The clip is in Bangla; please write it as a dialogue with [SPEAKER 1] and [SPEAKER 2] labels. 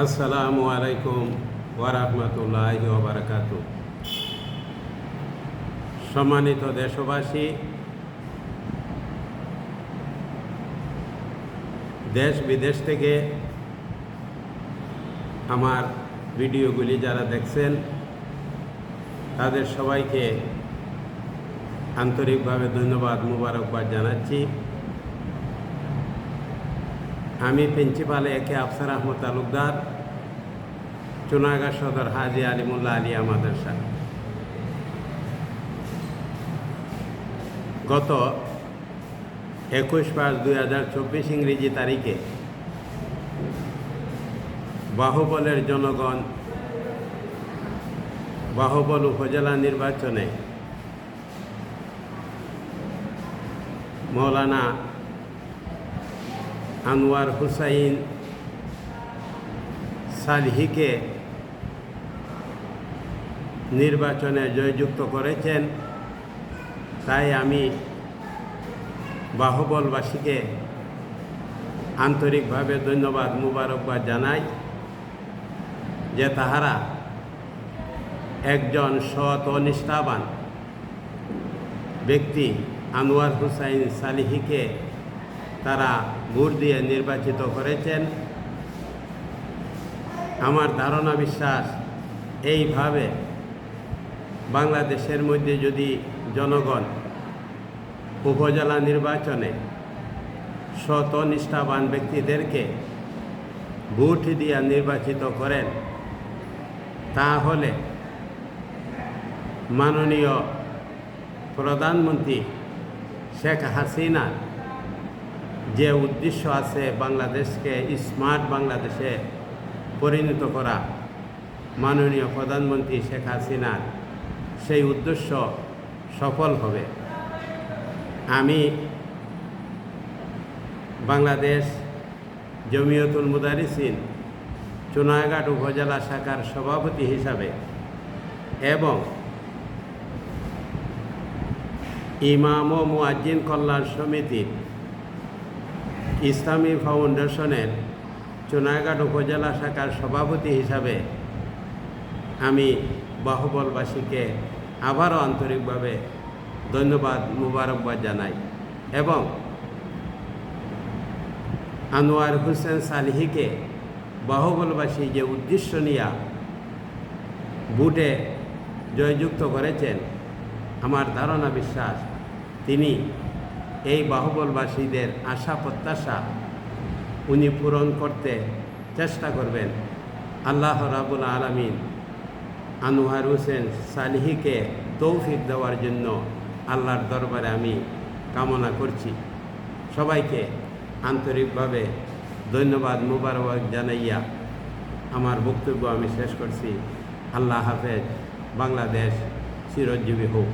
[SPEAKER 1] আসসালামু আলাইকুম ওয়া রাহমাতুল্লাহি ওয়া বারাকাতুহু। সম্মানিত দেশবাসী, দেশ বিদেশ থেকে আমার ভিডিওগুলি যারা দেখছেন তাদের সবাইকে আন্তরিকভাবে ধন্যবাদ, মুবারকবাদ জানাচ্ছি। আমি প্রিন্সিপাল একে আফসার আহমদ তালুকদার, চুনাগাঁ সদর হাজি আলিমুল্লাহ আলিয়া মাদ্রাসা। গত 21/5/2024 ইংরেজি তারিখে বাহুবলের জনগণ বাহুবল উপজেলা নির্বাচনে মৌলানা আনোয়ার হুসাইন সালহিকে নির্বাচনে জয়যুক্ত করেছেন। তাই আমি বাহুবলবাসীকে আন্তরিকভাবে ধন্যবাদ, মুবারকবাদ জানাই যে তাহারা একজন সৎ ও নিষ্ঠাবান ব্যক্তি আনোয়ার হুসাইন সালিহিকে তারা ভোট দিয়ে নির্বাচিত করেছেন। আমার ধারণা, বিশ্বাস, এইভাবে বাংলাদেশের মধ্যে যদি জনগণ উপজেলা নির্বাচনে সৎ ও নিষ্ঠাবান ব্যক্তিদেরকে ভোট দিয়ে নির্বাচিত করেন, তাহলে মাননীয় প্রধানমন্ত্রী শেখ হাসিনার যে উদ্দেশ্য আছে বাংলাদেশকে স্মার্ট বাংলাদেশে পরিণত করা, মাননীয় প্রধানমন্ত্রী শেখ হাসিনার সেই উদ্দেশ্য সফল হবে। আমি বাংলাদেশ জমিয়তুল মুদারিসিন চুনাঘাট উপজেলা শাখার সভাপতি হিসাবে এবং ইমাম ও মুয়াজ্জিন কল্যাণ সমিতির ইসলামী ফাউন্ডেশনের চুনাঘাট উপজেলা শাখার সভাপতি হিসাবে আমি বাহুবলবাসীকে আবারও আন্তরিকভাবে ধন্যবাদ, মুবারকবাদ জানাই এবং আনোয়ার হোসেন সালিহিকে বাহুবলবাসী যে উদ্দেশ্য নিয়ে ভোটে জয়যুক্ত করেছেন, আমার ধারণা, বিশ্বাস, তিনি এই বাহুবলবাসীদের আশা প্রত্যাশা উনি পূরণ করতে চেষ্টা করবেন। আল্লাহ রাব্বুল আলামিন আনোয়ার হোসেন সালিহিকে তৌফিক দেওয়ার জন্য আল্লাহর দরবারে আমি কামনা করছি। সবাইকে আন্তরিকভাবে ধন্যবাদ, মুবারক জানাইয়া আমার বক্তব্য আমি শেষ করছি। আল্লাহ হাফেজ। বাংলাদেশ চিরজীবী হোক।